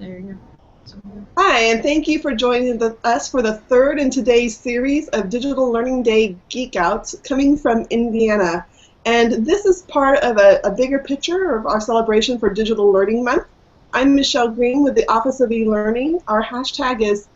There you go. Hi, and thank you for joining us for the third in today's series of Digital Learning Day Geekouts coming from Indiana. And this is part of a bigger picture of our celebration for Digital Learning Month. I'm Michelle Green with the Office of E-Learning. Our hashtag is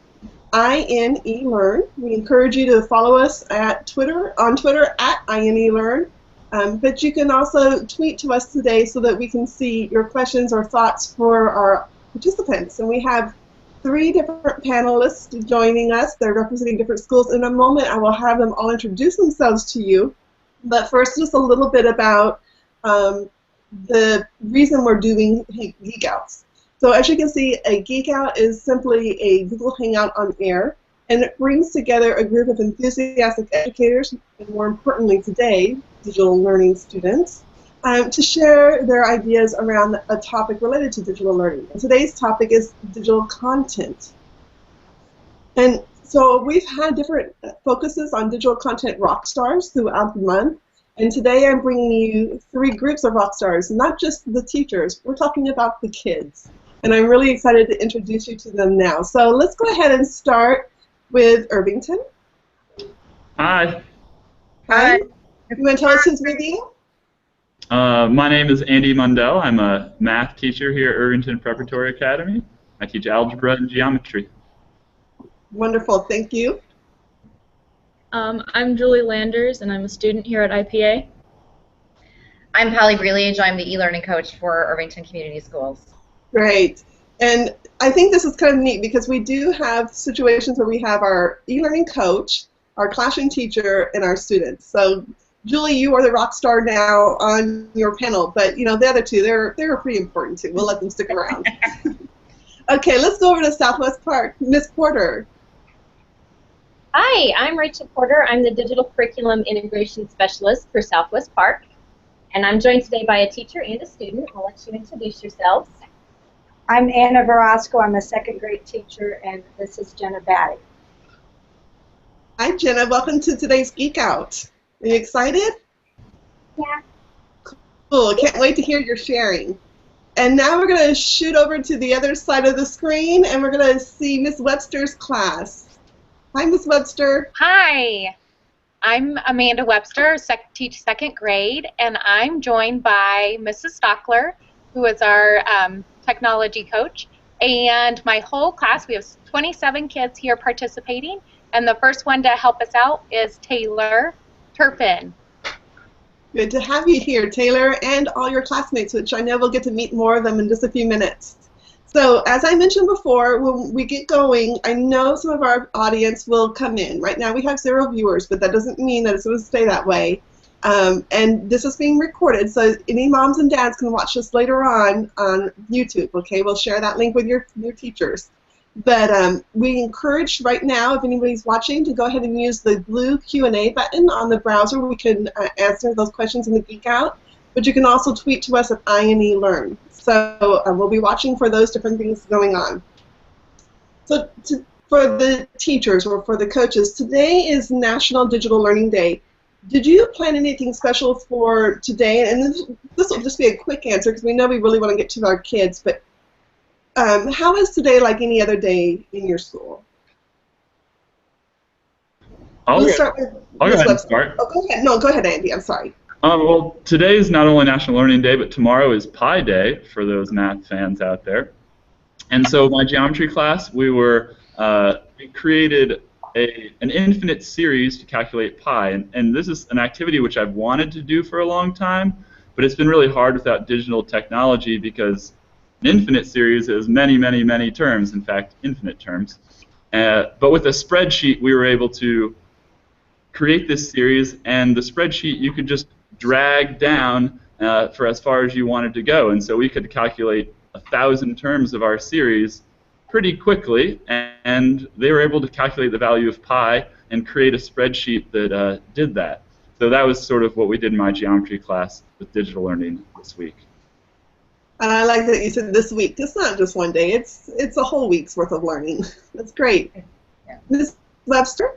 INELearn. We encourage you to follow us on Twitter at INELearn. But you can also tweet to us today so that we can see your questions or thoughts for our participants. And we have 3 different panelists joining us. They're representing different schools. In a moment, I will have them all introduce themselves to you. But first, just a little bit about the reason we're doing Geekouts. So as you can see, a Geekout is simply a Google Hangout on air, and it brings together a group of enthusiastic educators, and more importantly today, digital learning students, to share their ideas around a topic related to digital learning. And today's topic is digital content. And so we've had different focuses on digital content rock stars throughout the month. And today I'm bringing you 3 groups of rock stars, not just the teachers. We're talking about the kids. And I'm really excited to introduce you to them now. So let's go ahead and start with Irvington. Hi. Hi. You want to tell us who's with you? My name is Andy Mundell. I'm a math teacher here at Irvington Preparatory Academy. I teach algebra and geometry. Wonderful, thank you. I'm Julie Landers, and I'm a student here at IPA. I'm Polly Breelage. I'm the e-learning coach for Irvington Community Schools. Great. And I think this is kind of neat because we do have situations where we have our e-learning coach, our classroom teacher, and our students. So Julie, you are the rock star now on your panel, but you know the other 2, they're pretty important too. We'll let them stick around. Okay, let's go over to Southwest Park. Miss Porter. Hi, I'm Rachel Porter. I'm the Digital Curriculum Integration Specialist for Southwest Park, and I'm joined today by a teacher and a student. I'll let you introduce yourselves. I'm Anna Verasco. I'm a 2nd grade teacher, and this is Jenna Batty. Hi, Jenna. Welcome to today's Geek Out. Are you excited? Yeah. Cool. Can't wait to hear your sharing. And now we're going to shoot over to the other side of the screen, and we're going to see Miss Webster's class. Hi, Miss Webster. Hi. I'm Amanda Webster, teach 2nd grade, and I'm joined by Mrs. Stockler, who is our technology coach, and my whole class. We have 27 kids here participating, and the first one to help us out is Taylor Turpin. Good to have you here, Taylor, and all your classmates, which I know we'll get to meet more of them in just a few minutes. So as I mentioned before, when we get going, I know some of our audience will come in. Right now we have 0 viewers, but that doesn't mean that it's going to stay that way. And this is being recorded, so any moms and dads can watch this later on YouTube, okay? We'll share that link with your teachers. But we encourage right now, if anybody's watching, to go ahead and use the blue Q&A button on the browser. We can answer those questions in the Geek Out, but you can also tweet to us at INELearn. So we'll be watching for those different things going on. So for the teachers or for the coaches, today is National Digital Learning Day. Did you plan anything special for today? And this will just be a quick answer because we know we really want to get to our kids. But how is today like any other day in your school? I'll go ahead and start. Oh, go ahead. No, go ahead, Andy. I'm sorry. Well, today is not only National Learning Day, but tomorrow is Pi Day for those math fans out there. And so my geometry class, we created an infinite series to calculate pi, and this is an activity which I've wanted to do for a long time, but it's been really hard without digital technology because an infinite series is many, many, many terms, in fact, infinite terms. But with a spreadsheet, we were able to create this series, and the spreadsheet you could just drag down for as far as you wanted to go, and so we could calculate 1,000 terms of our series pretty quickly, and they were able to calculate the value of pi and create a spreadsheet that did that. So that was sort of what we did in my geometry class with digital learning this week. And I like that you said this week. It's not just one day. It's a whole week's worth of learning. That's great. Yeah. Ms. Webster?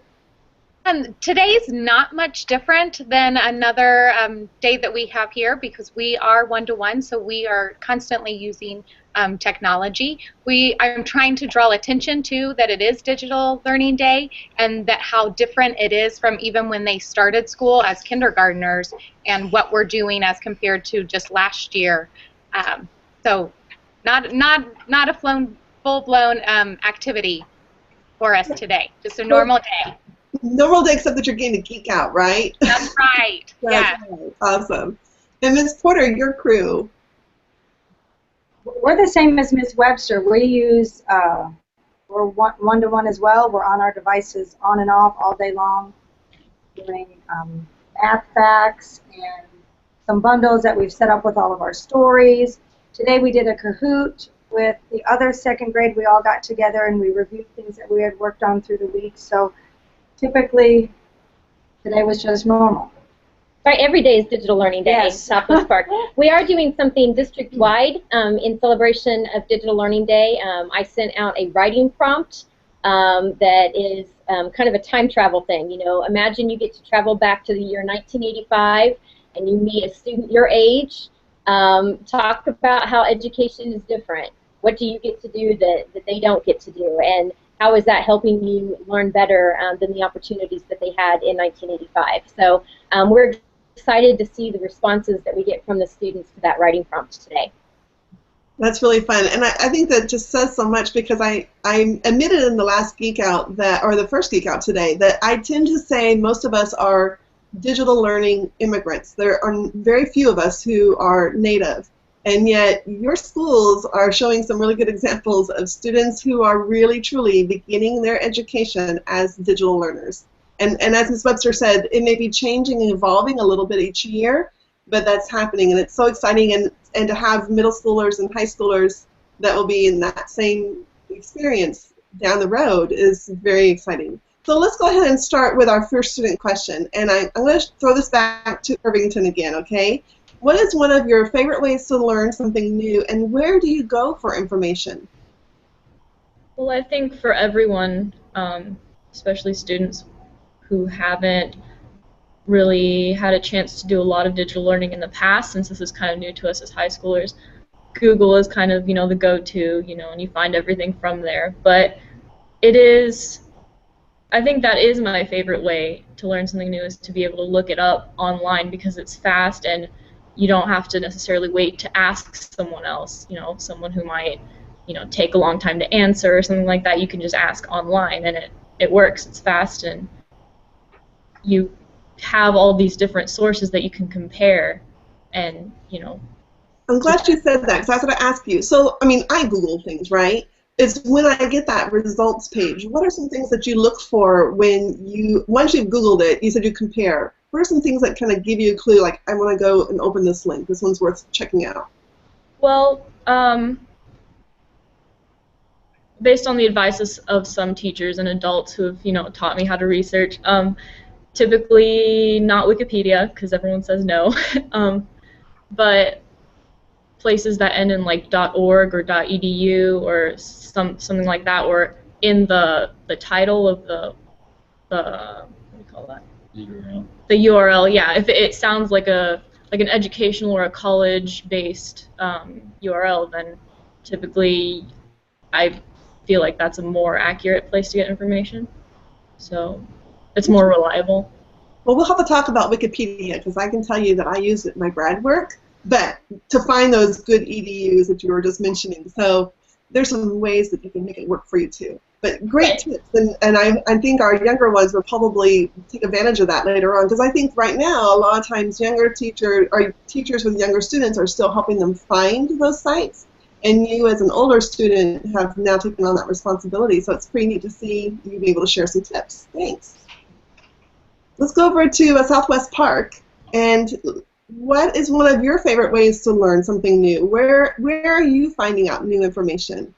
Today's not much different than another day that we have here because we are one-to-one, so we are constantly using technology. I'm trying to draw attention to that it is Digital Learning Day and that how different it is from even when they started school as kindergartners and what we're doing as compared to just last year. So not a full-blown activity for us today, just a normal day. Normal day, except that you're getting to geek out, right? That's right. That's right. Awesome. And Ms. Porter, your crew. We're the same as Ms. Webster. We use, we're one-to-one as well. We're on our devices on and off all day long, doing math facts and some bundles that we've set up with all of our stories. Today we did a Kahoot with the other second grade. We all got together and we reviewed things that we had worked on through the week. So typically, today was just normal. Right, every day is Digital Learning Day in Yes. Southwest Park. We are doing something district-wide in celebration of Digital Learning Day. I sent out a writing prompt that is kind of a time travel thing. You know, imagine you get to travel back to the year 1985 and you meet a student your age. Talk about how education is different. What do you get to do that they don't get to do? And how is that helping you learn better than the opportunities that they had in 1985? So we're excited to see the responses that we get from the students to that writing prompt today. That's really fun, and I think that just says so much because I admitted in the last Geek Out that, or the first Geek Out today, that I tend to say most of us are digital learning immigrants. There are very few of us who are native, and yet your schools are showing some really good examples of students who are really truly beginning their education as digital learners. And as Ms. Webster said, it may be changing and evolving a little bit each year, but that's happening, and it's so exciting, and to have middle schoolers and high schoolers that will be in that same experience down the road is very exciting. So let's go ahead and start with our first student question, and I'm going to throw this back to Irvington again, okay? What is one of your favorite ways to learn something new, and where do you go for information? Well, I think for everyone, especially students who haven't really had a chance to do a lot of digital learning in the past, since this is kind of new to us as high schoolers, Google is kind of, the go-to, and you find everything from there. But I think that is my favorite way to learn something new, is to be able to look it up online because it's fast and you don't have to necessarily wait to ask someone else, someone who might, take a long time to answer or something like that. You can just ask online and it works. It's fast and you have all these different sources that you can compare and, I'm glad you said that because I was going to ask you. So, I Google things, right? It's when I get that results page, what are some things that you look for once you've Googled it, you said you compare. What are some things that kind of give you a clue, like, I want to go and open this link, this one's worth checking out? Well, based on the advice of some teachers and adults who have, taught me how to research, typically not Wikipedia, because everyone says no, but places that end in like .org or .edu or something like that, or in the title of the what do you call that? URL. The URL, yeah. If it sounds like an educational or a college-based URL, then typically I feel like that's a more accurate place to get information. So it's more reliable. Well, we'll have to talk about Wikipedia because I can tell you that I use it in my grad work, but to find those good EDUs that you were just mentioning. So there's some ways that you can make it work for you too. But great tips, and I think our younger ones will probably take advantage of that later on, because I think right now a lot of times teachers with younger students are still helping them find those sites, and you as an older student have now taken on that responsibility, so it's pretty neat to see you be able to share some tips. Thanks. Let's go over to Southwest Park, and what is one of your favorite ways to learn something new? Where are you finding out new information?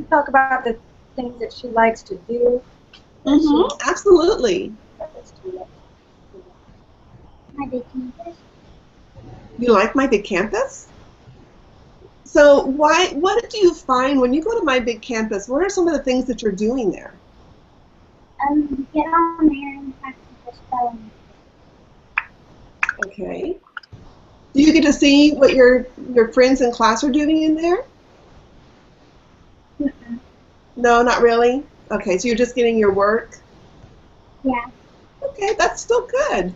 Talk about the things that she likes to do. Absolutely. My big campus. You like My Big Campus? So what do you find when you go to My Big Campus? What are some of the things that you're doing there? Get on there and practice the spelling. Okay. Do you get to see what your friends in class are doing in there? Mm-mm. No, not really? Okay, so you're just getting your work? Yeah. Okay, that's still good.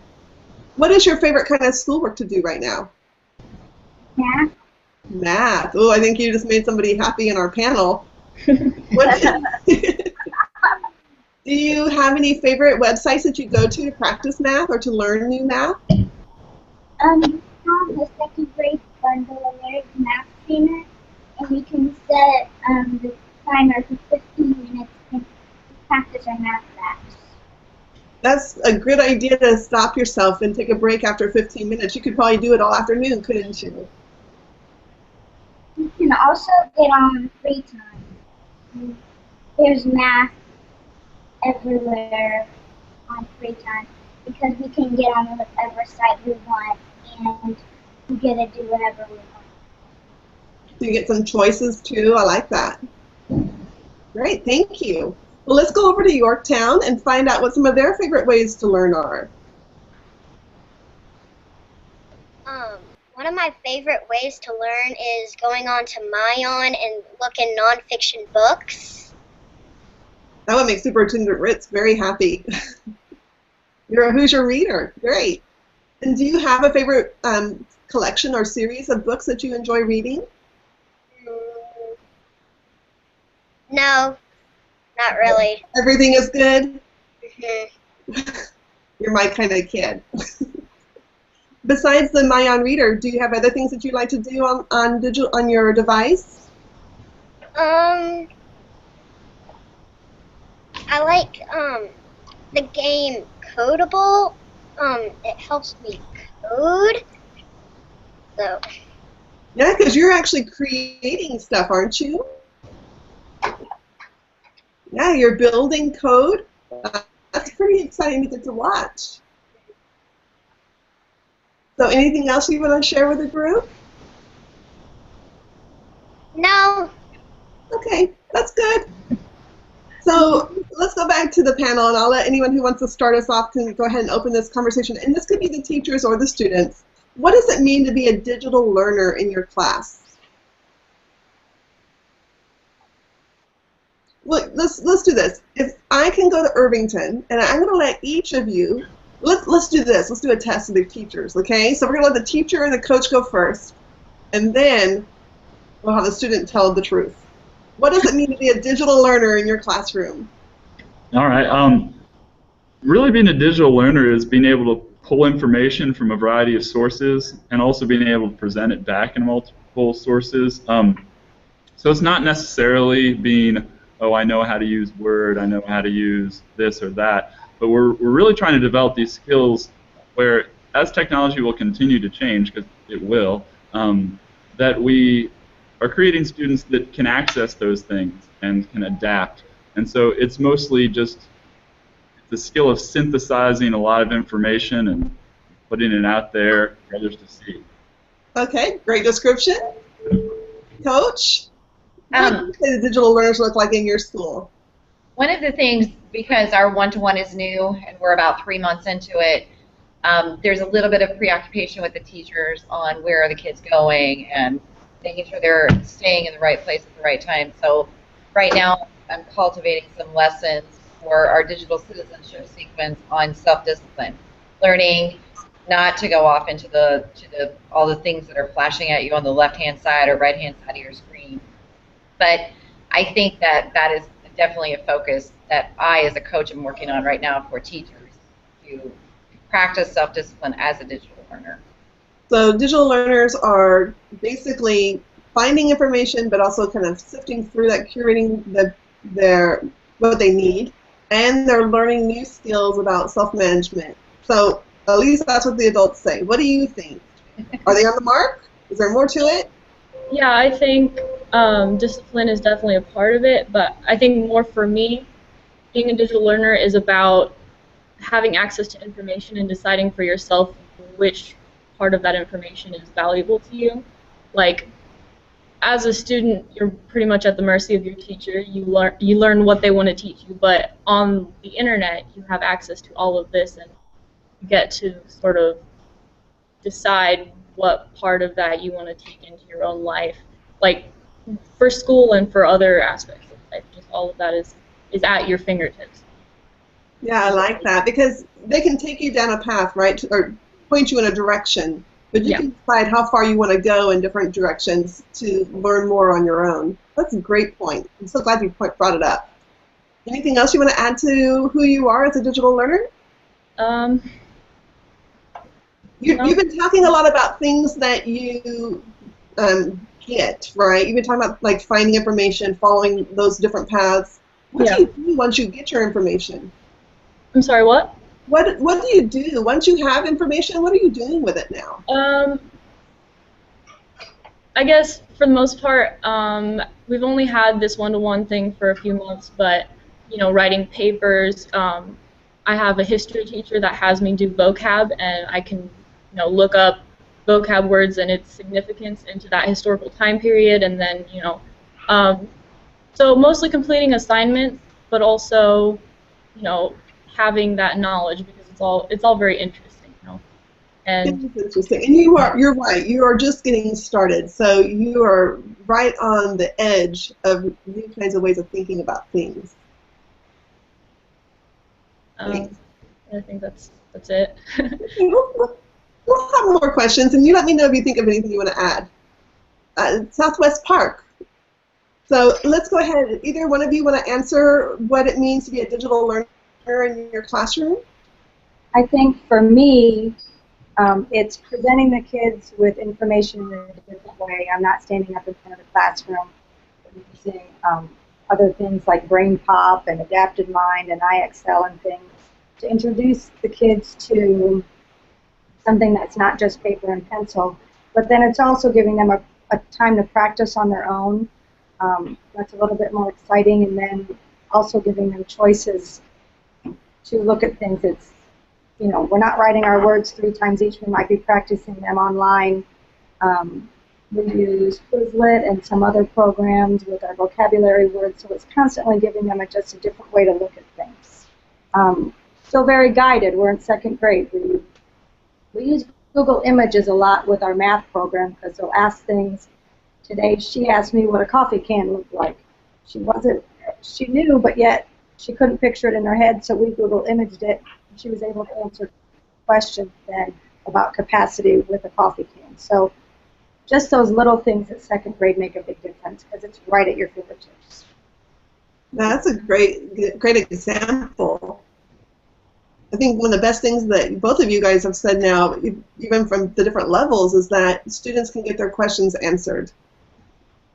What is your favorite kind of schoolwork to do right now? Math. Math. Oh, I think you just made somebody happy in our panel. What do you have any favorite websites that you go to practice math or to learn new math? Have the second grade bundle American Math Trainer, and you can set the timer for 15 minutes and practice our math facts. That's a good idea to stop yourself and take a break after 15 minutes. You could probably do it all afternoon, couldn't you? You can also get on free time. There's math everywhere on free time because we can get on whatever site we want and we get to do whatever we want. So you get some choices too. I like that. Great, thank you. Well, let's go over to Yorktown and find out what some of their favorite ways to learn are. One of my favorite ways to learn is going on to Mayon and looking nonfiction books. That would make Superintendent Ritz very happy. You're a Hoosier reader. Great. And do you have a favorite collection or series of books that you enjoy reading? No, not really. Everything is good? Mm-hmm. You're my kind of kid. Besides the Mayon Reader, do you have other things that you like to do on your device? I like the game Codable. It helps me code. So. Yeah, because you're actually creating stuff, aren't you? Yeah, you're building code. That's pretty exciting to get to watch. So anything else you want to share with the group? No. Okay, that's good. So let's go back to the panel, and I'll let anyone who wants to start us off to go ahead and open this conversation. And this could be the teachers or the students. What does it mean to be a digital learner in your class? Look, let's do this. If I can go to Irvington, and I'm going to let each of you, let's do this. Let's do a test of the teachers, okay? So we're going to let the teacher and the coach go first, and then we'll have the student tell the truth. What does it mean to be a digital learner in your classroom? All right. Really being a digital learner is being able to pull information from a variety of sources and also being able to present it back in multiple sources. So it's not necessarily being, oh, I know how to use Word, I know how to use this or that, but we're really trying to develop these skills where, as technology will continue to change, because it will, that we are creating students that can access those things and can adapt. And so it's mostly just the skill of synthesizing a lot of information and putting it out there for others to see. Okay, great description. Coach, what do you say the digital learners look like in your school? One of the things, because our one-to-one is new and we're about 3 months into it, there's a little bit of preoccupation with the teachers on where are the kids going and making sure they're staying in the right place at the right time. So right now I'm cultivating some lessons for our digital citizenship sequence on self-discipline, learning not to go off into all the things that are flashing at you on the left-hand side or right-hand side of your screen. But I think that is definitely a focus that I, as a coach, am working on right now for teachers to practice self-discipline as a digital learner. So digital learners are basically finding information, but also kind of sifting through that, curating what they need, and they're learning new skills about self-management. So at least that's what the adults say. What do you think? Are they on the mark? Is there more to it? Yeah, I think discipline is definitely a part of it, but I think more for me, being a digital learner is about having access to information and deciding for yourself which part of that information is valuable to you. Like, as a student, you're pretty much at the mercy of your teacher. You learn what they want to teach you, but on the internet, you have access to all of this, and you get to sort of decide what part of that you want to take into your own life, like for school and for other aspects of life. Just all of that is at your fingertips. Yeah, I like that, because they can take you down a path, right, or point you in a direction, but you can decide how far you want to go in different directions to learn more on your own. That's a great point. I'm so glad you brought it up. Anything else you want to add to who you are as a digital learner? You've been talking a lot about things that you get, right? You've been talking about like finding information, following those different paths. What do you do once you get your information? I'm sorry, what? What do you do once you have information? What are you doing with it now? I guess for the most part, we've only had this one-to-one thing for a few months, but you know, writing papers. I have a history teacher that has me do vocab, and I can look up vocab words and its significance into that historical time period, and then so mostly completing assignments, but also having that knowledge, because it's all very interesting, And it's interesting. And you're right. You are just getting started, so you are right on the edge of new kinds of ways of thinking about things. I think that's it. We'll have more questions, and you let me know if you think of anything you want to add. Southwest Park. So let's go ahead. Either one of you want to answer what it means to be a digital learner in your classroom? I think for me, it's presenting the kids with information in a different way. I'm not standing up in front of the classroom using other things like Brain Pop and Adapted Mind and IXL and things to introduce the kids to something that's not just paper and pencil, but then it's also giving them a time to practice on their own. That's a little bit more exciting, and then also giving them choices to look at things. It's, we're not writing our words 3 times each. We might be practicing them online. We use Quizlet and some other programs with our vocabulary words, so it's constantly giving them just a different way to look at things. Still very guided. We're in 2nd grade. We use Google Images a lot with our math program, because they'll ask things. Today she asked me what a coffee can looked like. She knew, but yet she couldn't picture it in her head, so we Google Imaged it. And she was able to answer questions then about capacity with a coffee can. So just those little things at 2nd grade make a big difference, because it's right at your fingertips. That's a great example. I think one of the best things that both of you guys have said now, even from the different levels, is that students can get their questions answered,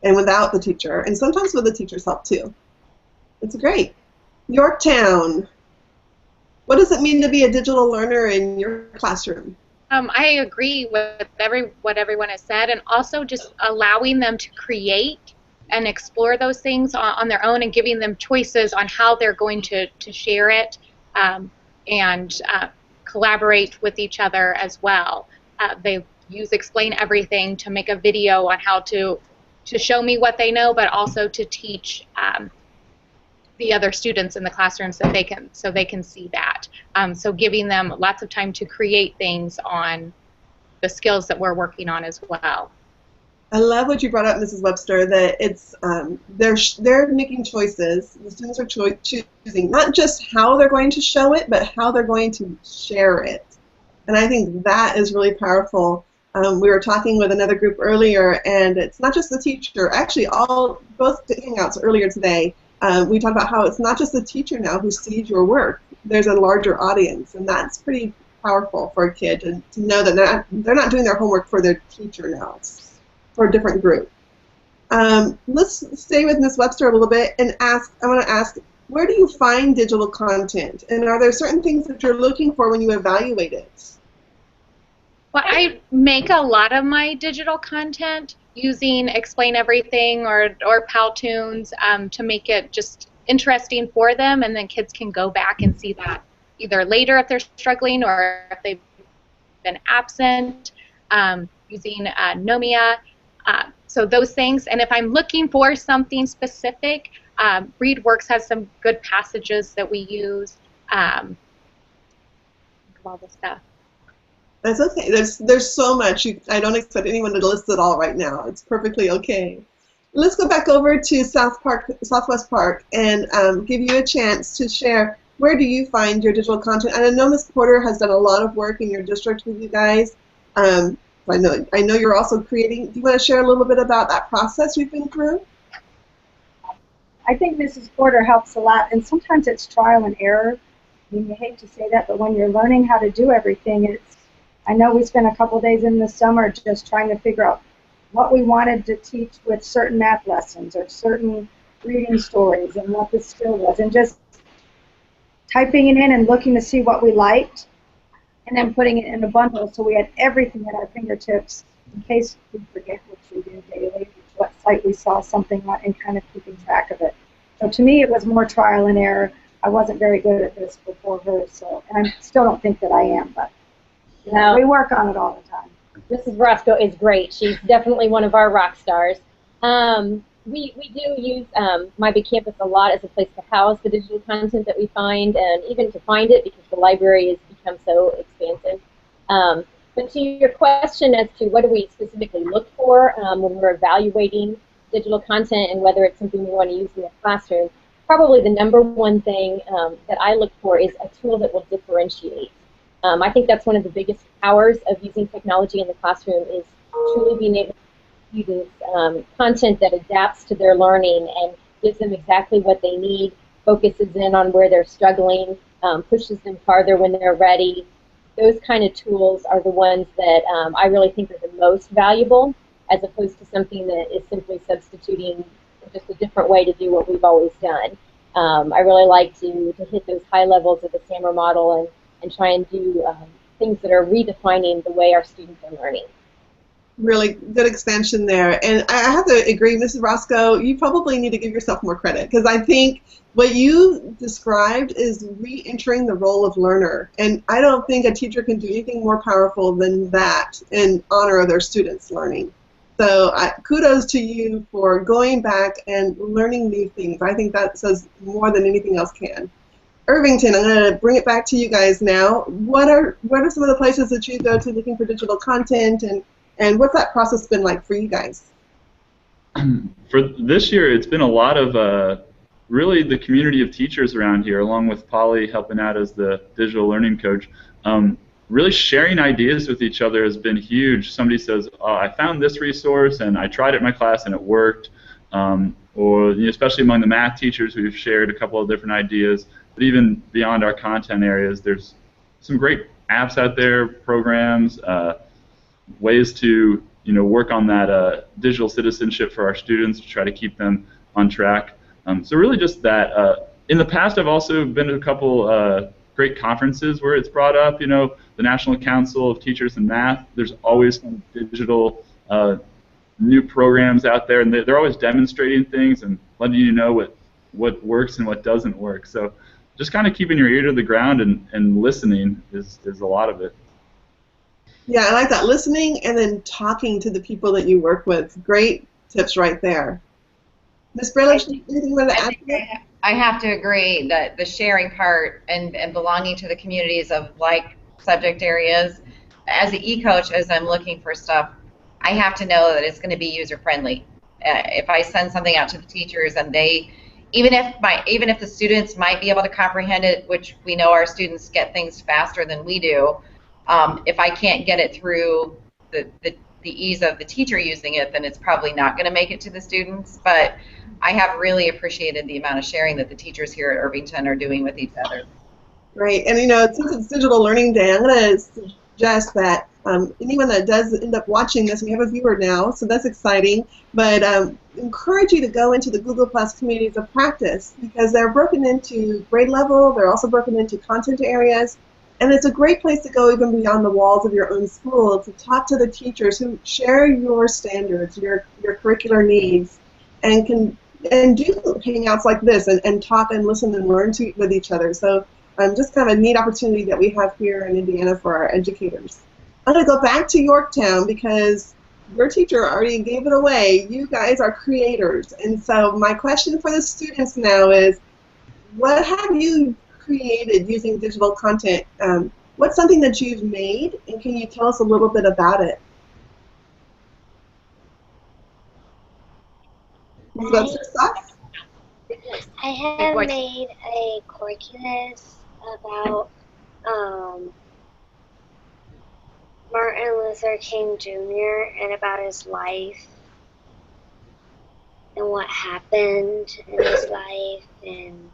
and without the teacher, and sometimes with the teacher's help too. It's great. Yorktown, what does it mean to be a digital learner in your classroom? I agree with what everyone has said, and also just allowing them to create and explore those things on their own, and giving them choices on how they're going to share it. And collaborate with each other as well. They use Explain Everything to make a video on how to show me what they know, but also to teach the other students in the classroom so they can see that. So giving them lots of time to create things on the skills that we're working on as well. I love what you brought up, Mrs. Webster, that it's they're making choices. The students are choosing not just how they're going to show it, but how they're going to share it. And I think that is really powerful. We were talking with another group earlier, and it's not just the teacher. Actually, both Hangouts earlier today, we talked about how it's not just the teacher now who sees your work. There's a larger audience, and that's pretty powerful for a kid to know that they're not doing their homework for their teacher now. It's for a different group. Let's stay with Ms. Webster a little bit and I want to ask, where do you find digital content? And are there certain things that you're looking for when you evaluate it? Well, I make a lot of my digital content using Explain Everything or Powtoons to make it just interesting for them, and then kids can go back and see that either later if they're struggling or if they've been absent, using Nomia. So those things, and if I'm looking for something specific, ReadWorks has some good passages that we use. All the stuff. That's okay. There's so much. I don't expect anyone to list it all right now. It's perfectly okay. Let's go back over to Southwest Park, and give you a chance to share. Where do you find your digital content? And I know Ms. Porter has done a lot of work in your district with you guys. I know you're also creating. Do you want to share a little bit about that process you've been through? I think Mrs. Porter helps a lot, and sometimes it's trial and error. I mean, you hate to say that, but when you're learning how to do everything, I know we spent a couple days in the summer just trying to figure out what we wanted to teach with certain math lessons or certain reading stories and what the skill was, and just typing it in and looking to see what we liked, and then putting it in a bundle so we had everything at our fingertips in case we forget which we do daily, what site we saw something on, and kind of keeping track of it. So to me, it was more trial and error. I wasn't very good at this before her, so, and I still don't think that I am, but we work on it all the time. Mrs. Roscoe is great. She's definitely one of our rock stars. We do use My Big Campus a lot as a place to house the digital content that we find, and even to find it because the library has become so expansive. But to your question as to what do we specifically look for when we're evaluating digital content and whether it's something we want to use in the classroom, probably the number one thing that I look for is a tool that will differentiate. I think that's one of the biggest powers of using technology in the classroom is truly being able to use content that adapts to their learning and gives them exactly what they need, focuses in on where they're struggling, pushes them farther when they're ready. Those kind of tools are the ones that I really think are the most valuable, as opposed to something that is simply substituting just a different way to do what we've always done. I really like to hit those high levels of the SAMR model and try and do things that are redefining the way our students are learning. Really good expansion there. And I have to agree, Mrs. Roscoe, you probably need to give yourself more credit, because I think what you described is re-entering the role of learner. And I don't think a teacher can do anything more powerful than that in honor of their students' learning. So kudos to you for going back and learning new things. I think that says more than anything else can. Irvington, I'm going to bring it back to you guys now. What are some of the places that you go to looking for digital content, and what's that process been like for you guys? For this year, it's been a lot of really the community of teachers around here, along with Polly helping out as the digital learning coach. Really sharing ideas with each other has been huge. Somebody says, oh, I found this resource and I tried it in my class and it worked. Or especially among the math teachers, we've shared a couple of different ideas. But even beyond our content areas, there's some great apps out there, programs, ways to work on that digital citizenship for our students to try to keep them on track. So really just that. In the past, I've also been to a couple great conferences where it's brought up, the National Council of Teachers in Math. There's always some digital new programs out there, and they're always demonstrating things and letting you know what works and what doesn't work. So just kind of keeping your ear to the ground and listening is a lot of it. Yeah, I like that. Listening and then talking to the people that you work with. Great tips right there. Ms. Brelich, anything you want to add to that? I have to agree that the sharing part and belonging to the communities of like subject areas, as an e-coach, as I'm looking for stuff, I have to know that it's going to be user-friendly. If I send something out to the teachers and they, even if the students might be able to comprehend it, which we know our students get things faster than we do, if I can't get it through the ease of the teacher using it, then it's probably not going to make it to the students. But I have really appreciated the amount of sharing that the teachers here at Irvington are doing with each other. Right, and since it's Digital Learning Day, I'm going to suggest that anyone that does end up watching this, we have a viewer now, so that's exciting, but encourage you to go into the Google Plus communities of practice, because they're broken into grade level, they're also broken into content areas, and it's a great place to go even beyond the walls of your own school to talk to the teachers who share your standards, your curricular needs, and do hangouts like this and talk and listen and learn with each other. So just kind of a neat opportunity that we have here in Indiana for our educators. I'm going to go back to Yorktown because your teacher already gave it away. You guys are creators. And so my question for the students now is, what have you created using digital content? What's something that you've made, and can you tell us a little bit about it? Ms. Webster Stocks? I have made a curriculum about Martin Luther King Jr. and about his life and what happened in his life. And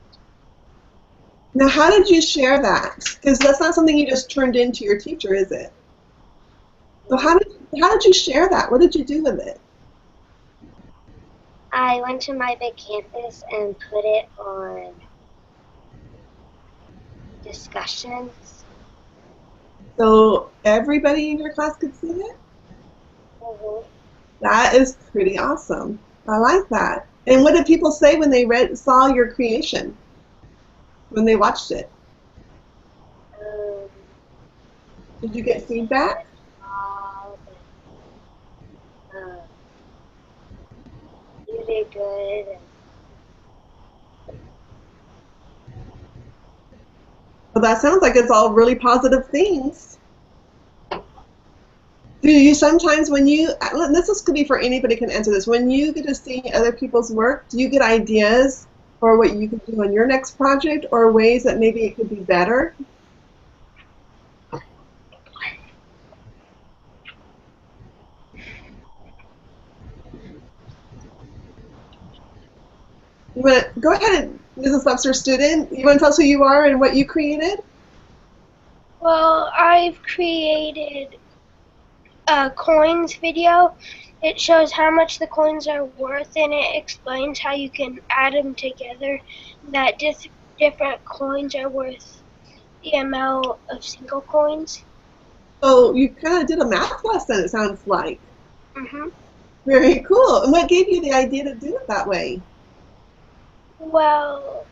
now, how did you share that? Because that's not something you just turned in to your teacher, is it? So how did you share that? What did you do with it? I went to my big campus and put it on discussions. So everybody in your class could see it? Mm-hmm. That is pretty awesome. I like that. And what did people say when they saw your creation? When they watched it? Did you get feedback? You did good. Well, that sounds like it's all really positive things. Do you sometimes, when you, this could be for anybody can answer this, when you get to see other people's work, do you get ideas for what you could do on your next project, or ways that maybe it could be better? You want to go ahead, Mrs. Webster student. You want to tell us who you are and what you created? Well, I've created a coins video. It shows how much the coins are worth, and it explains how you can add them together. That different coins are worth the amount of single coins. So you kind of did a math lesson, it sounds like. Mm-hmm. Very cool. And what gave you the idea to do it that way? Well,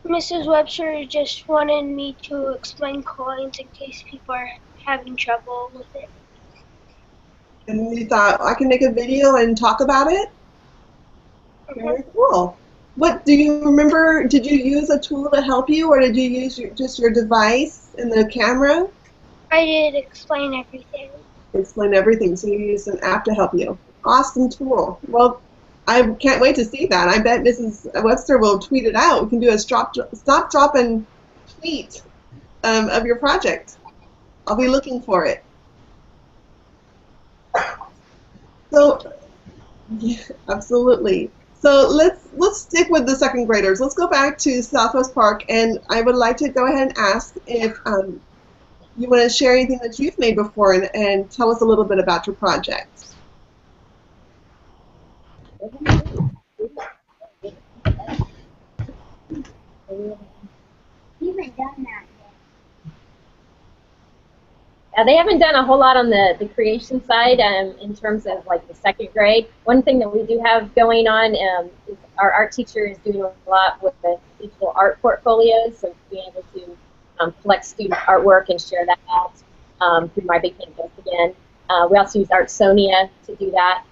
Mrs. Webster just wanted me to explain coins in case people are having trouble with it. And you thought, I can make a video and talk about it? Very cool. What do you remember? Did you use a tool to help you, or did you use just your device and the camera? I did explain everything. Explain everything, so you used an app to help you. Awesome tool. Well, I can't wait to see that. I bet Mrs. Webster will tweet it out. We can do a stop, drop, and tweet of your project. I'll be looking for it. So, yeah, absolutely. So let's stick with the second graders. Let's go back to Southwest Park, and I would like to go ahead and ask if you want to share anything that you've made before and tell us a little bit about your project. They haven't done a whole lot on the creation side in terms of like the second grade. One thing that we do have going on is our art teacher is doing a lot with the digital art portfolios, so being able to collect student artwork and share that out through My Big Campus again. We also use Artsonia to do that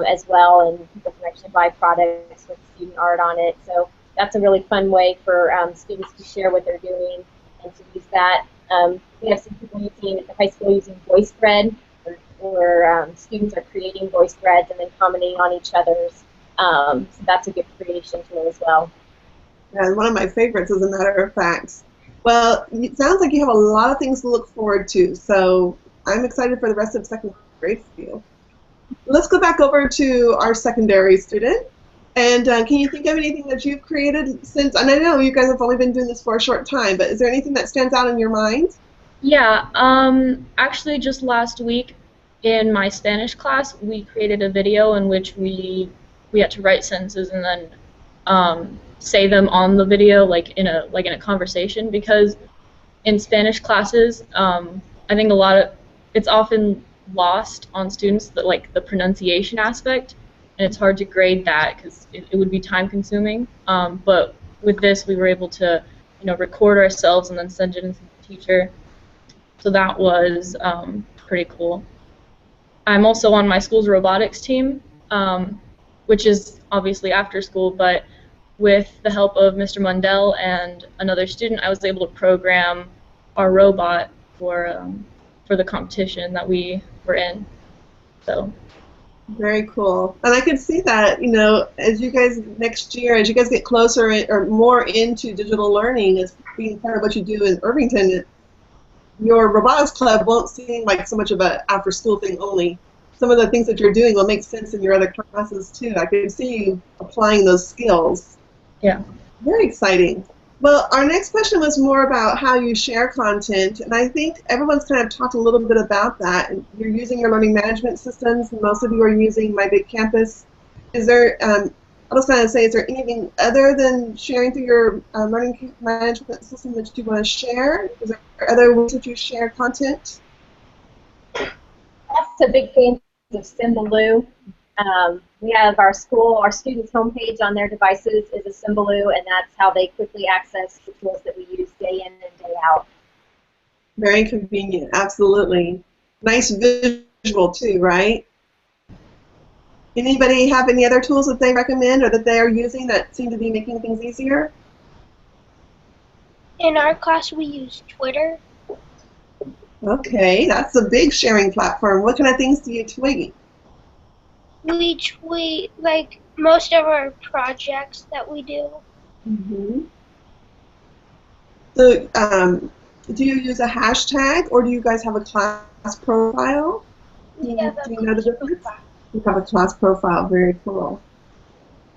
as well, and people can actually buy products with student art on it. So that's a really fun way for students to share what they're doing and to use that. We have some people using at the high school using VoiceThread, where students are creating voice threads and then commenting on each other's. So that's a good creation tool as well. Yeah, one of my favorites, as a matter of fact. Well, it sounds like you have a lot of things to look forward to, so I'm excited for the rest of second grade for you. Let's go back over to our secondary student. And can you think of anything that you've created since, and I know you guys have only been doing this for a short time, but is there anything that stands out in your mind? Yeah, actually just last week in my Spanish class, we created a video in which we had to write sentences and then say them on the video, like in a conversation, because in Spanish classes, I think it's often lost on students, the pronunciation aspect, and it's hard to grade that because it would be time consuming. But with this, we were able to record ourselves and then send it into the teacher. So that was pretty cool. I'm also on my school's robotics team, which is obviously after school, but with the help of Mr. Mundell and another student, I was able to program our robot for the competition that we were in. So. Very cool. And I can see that, you know, as you guys next year, as you guys get closer or more into digital learning as being part of what you do in Irvington, your robotics club won't seem like so much of an after-school thing only. Some of the things that you're doing will make sense in your other classes too. I can see you applying those skills. Yeah. Very exciting. Well, our next question was more about how you share content, and I think everyone's kind of talked a little bit about that. You're using your learning management systems, and most of you are using My Big Campus. Is there, I was going to say, is there anything other than sharing through your learning management system that you want to share? Is there other ways that you share content? That's a big fan of Symbaloo. We have our students' homepage on their devices is a Symbaloo, and that's how they quickly access the tools that we use day in and day out. Very convenient, absolutely. Nice visual too, right? Anybody have any other tools that they recommend or that they are using that seem to be making things easier? In our class, we use Twitter. Okay, that's a big sharing platform. What kind of things do you tweet? We tweet like most of our projects that we do. Mm-hmm. So, do you use a hashtag or do you guys have a class profile? Do you know the difference? You have a class profile. Very cool.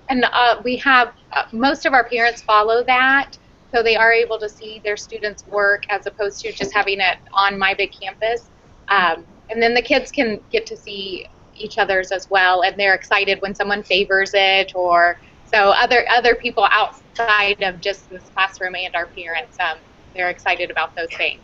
And we have most of our parents follow that, so they are able to see their students' work as opposed to just having it on My Big Campus. And then the kids can get to see each other's as well, and they're excited when someone favors it, or so other people outside of just this classroom and our parents, they're excited about those things.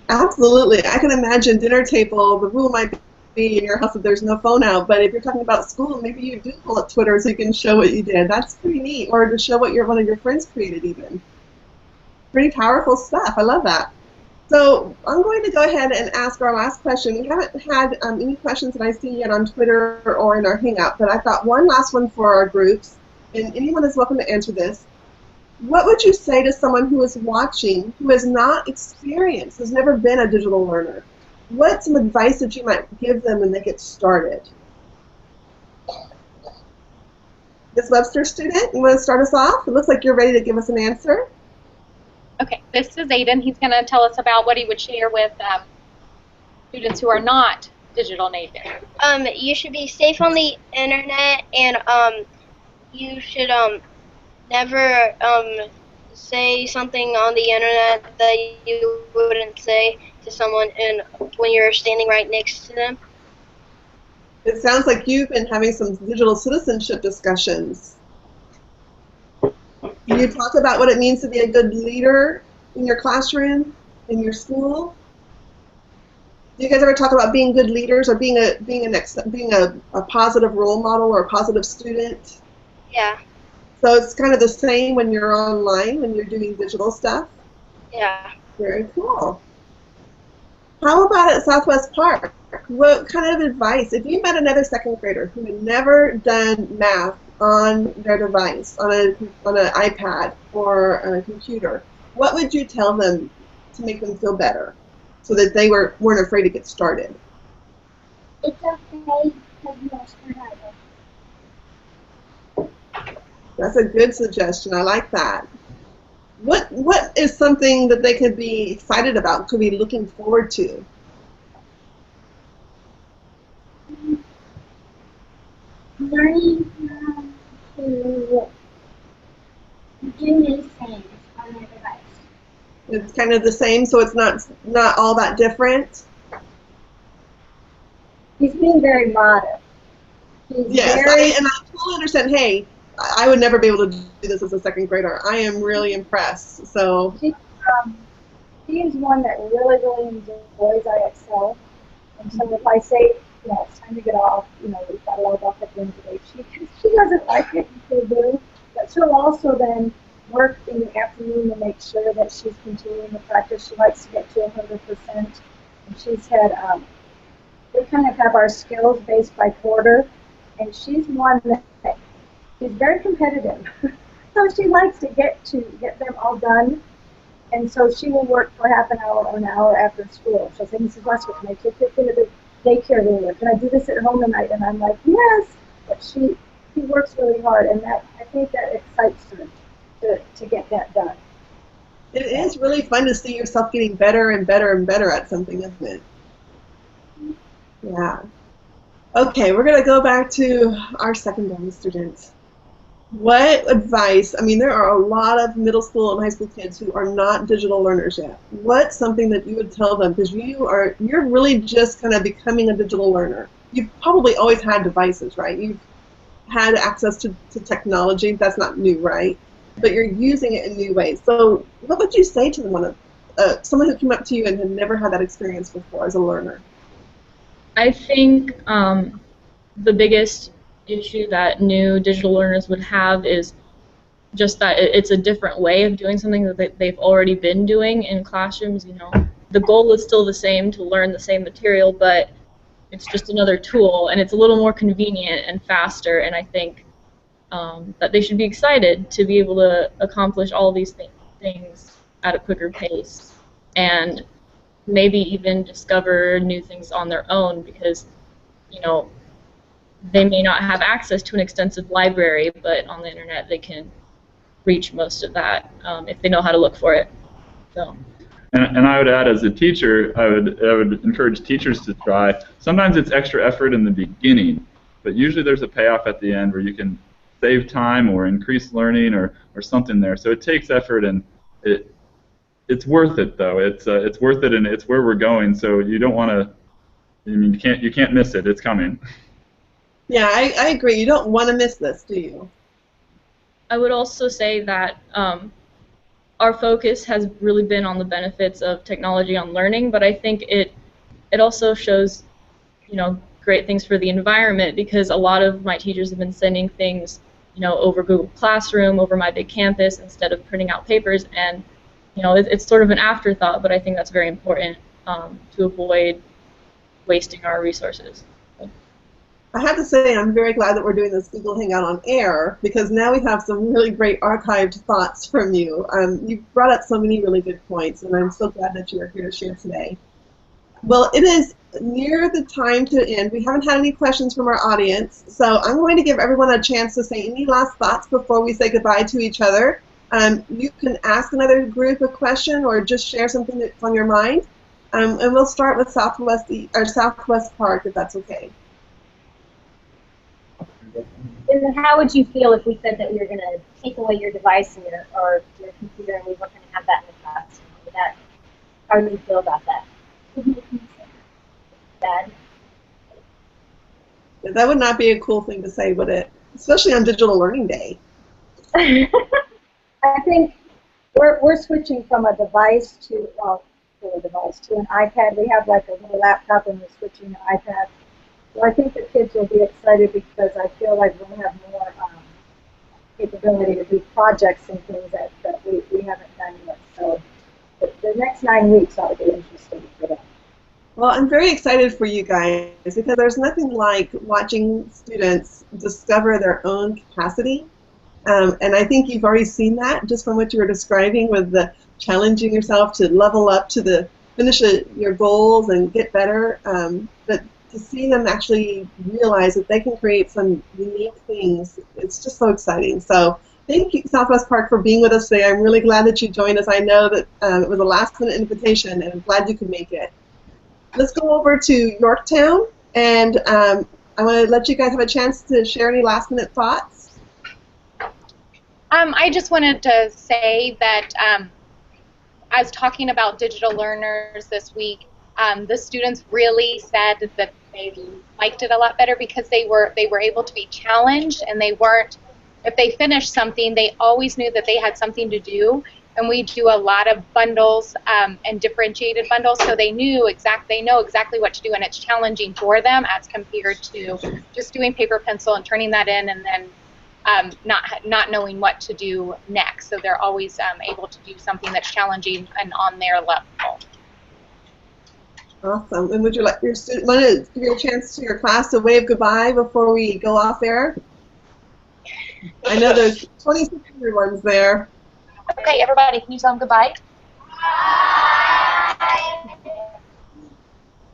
Absolutely. I can imagine dinner table, the rule might be in your house that there's no phone out, but if you're talking about school, maybe you do pull up Twitter so you can show what you did. That's pretty neat, or to show what one of your friends created even. Pretty powerful stuff. I love that. So I'm going to go ahead and ask our last question. We haven't had any questions that I see yet on Twitter or in our Hangout, but I've got one last one for our groups, and anyone is welcome to answer this. What would you say to someone who is watching, who has not experienced, has never been a digital learner? What's some advice that you might give them when they get started? Ms. Webster student, you want to start us off? It looks like you're ready to give us an answer. Okay, this is Aiden. He's going to tell us about what he would share with students who are not digital native. You should be safe on the internet, and you should never say something on the internet that you wouldn't say to someone when you're standing right next to them. It sounds like you've been having some digital citizenship discussions. Can you talk about what it means to be a good leader in your classroom, in your school? Do you guys ever talk about being good leaders or being a positive role model or a positive student? Yeah. So it's kind of the same when you're online, when you're doing digital stuff? Yeah. Very cool. How about at Southwest Park? What kind of advice, if you met another second grader who had never done math on their device, on an iPad or on a computer, what would you tell them to make them feel better so that they weren't afraid to get started? It's okay because you are smart. That's a good suggestion. I like that. What is something that they could be excited about, could be looking forward to? Learning how to do new things on their device. It's kind of the same, so it's not all that different? He's being very modest. Yes, and I totally understand. Hey, I would never be able to do this as a second grader. I am really impressed. So He is one that really, really enjoys IXL. And so if I say, it's time to get off, we've got to log off at the end of the day, she doesn't like it, and she'll do. But she'll also then work in the afternoon to make sure that she's continuing to practice. She likes to get to 100%. And she's had we kind of have our skills based by quarter, and she's one that she's very competitive. So she likes to get them all done, and so she will work for half an hour or an hour after school. She'll say, Mrs. Westwood, can I take this into the daycare later? Can I do this at home tonight? And I'm like, yes. But she works really hard, and that I think that excites her to get that done. It is really fun to see yourself getting better and better and better at something, isn't it? Yeah. Okay, we're going to go back to our secondary students. What advice, I mean, there are a lot of middle school and high school kids who are not digital learners yet. What's something that you would tell them? Because you're really just kind of becoming a digital learner. You've probably always had devices, right? You've had access to technology. That's not new, right? But you're using it in new ways. So what would you say to them, someone who came up to you and had never had that experience before as a learner? I think the biggest issue that new digital learners would have is just that it's a different way of doing something that they've already been doing in classrooms. You know, the goal is still the same, to learn the same material, but it's just another tool, and it's a little more convenient and faster. And I think that they should be excited to be able to accomplish all these things at a quicker pace, and maybe even discover new things on their own, because, you know, they may not have access to an extensive library, but on the internet they can reach most of that if they know how to look for it. So. And I would add, as a teacher, I would encourage teachers to try. Sometimes it's extra effort in the beginning, but usually there's a payoff at the end where you can save time or increase learning or something there. So it takes effort, and it's worth it, though. It's worth it, and it's where we're going. So you don't want to. I mean, you can't miss it. It's coming. Yeah, I agree. You don't want to miss this, do you? I would also say that our focus has really been on the benefits of technology on learning, but I think it also shows, you know, great things for the environment, because a lot of my teachers have been sending things, you know, over Google Classroom, over My Big Campus, instead of printing out papers, and, you know, it's sort of an afterthought, but I think that's very important to avoid wasting our resources. I have to say, I'm very glad that we're doing this Google Hangout on air, because now we have some really great archived thoughts from you. You brought up so many really good points, and I'm so glad that you are here to share today. Well, it is near the time to end. We haven't had any questions from our audience, so I'm going to give everyone a chance to say any last thoughts before we say goodbye to each other. You can ask another group a question or just share something that's on your mind, and we'll start with Southwest Park, if that's okay. And how would you feel if we said that we were going to take away your device and or your computer, and we weren't going to have that in the classroom? How do you feel about that? Bad? That would not be a cool thing to say, would it? Especially on Digital Learning Day. I think we're switching from a device to an iPad. We have like a little laptop, and we're switching to iPad. So I think the kids will be excited, because I feel like we'll have more capability to do projects and things that we haven't done yet. So the next 9 weeks ought to be interesting for them. Well, I'm very excited for you guys, because there's nothing like watching students discover their own capacity. And I think you've already seen that just from what you were describing, with the challenging yourself to level up to finish your goals and get better. But to see them actually realize that they can create some unique things, it's just so exciting. So thank you, Southwest Park, for being with us today. I'm really glad that you joined us. I know that it was a last-minute invitation, and I'm glad you could make it. Let's go over to Yorktown, and I want to let you guys have a chance to share any last-minute thoughts. I just wanted to say that I was talking about digital learners this week. The students really said that they liked it a lot better, because they were able to be challenged, and they weren't. If they finished something, they always knew that they had something to do. And we do a lot of bundles and differentiated bundles, so they know exactly what to do, and it's challenging for them as compared to just doing paper pencil and turning that in, and then not knowing what to do next. So they're always able to do something that's challenging and on their level. Awesome. And would you like your student want to give you a chance to your class to wave goodbye before we go off air? I know there's 2,600 ones there. Okay, everybody, can you tell them goodbye?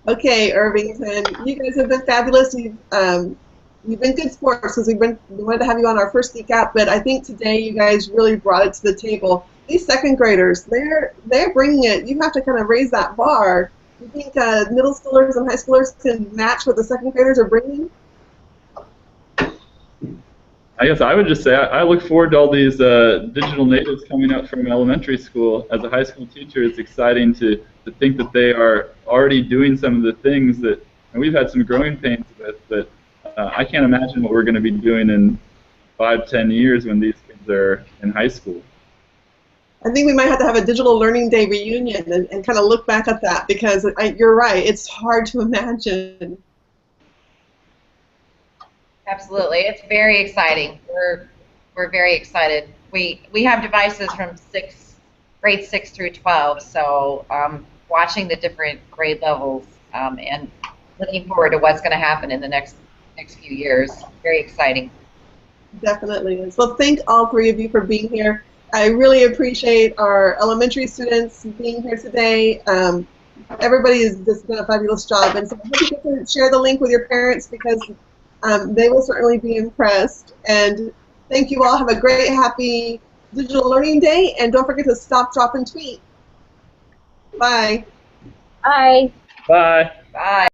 Okay, Irvington, you guys have been fabulous. You've been good sports because we wanted to have you on our first Geek Out, but I think today you guys really brought it to the table. These second graders, they're bringing it. You have to kind of raise that bar. You think middle schoolers and high schoolers can match what the second graders are bringing? I guess I would just say I look forward to all these digital natives coming up from elementary school. As a high school teacher, it's exciting to think that they are already doing some of the things that and we've had some growing pains with, but I can't imagine what we're going to be doing in 5-10 years when these kids are in high school. I think we might have to have a Digital Learning Day reunion and kind of look back at that because you're right, it's hard to imagine. Absolutely, it's very exciting. We're very excited. We have devices from grade 6 through 12, so watching the different grade levels and looking forward to what's going to happen in the next few years. Very exciting. Definitely is. Well, thank all three of you for being here. I really appreciate our elementary students being here today. Everybody has just done a fabulous job, and so I hope you get to share the link with your parents because they will certainly be impressed. And thank you all. Have a great, happy Digital Learning Day, and don't forget to stop, drop, and tweet. Bye. Bye. Bye. Bye.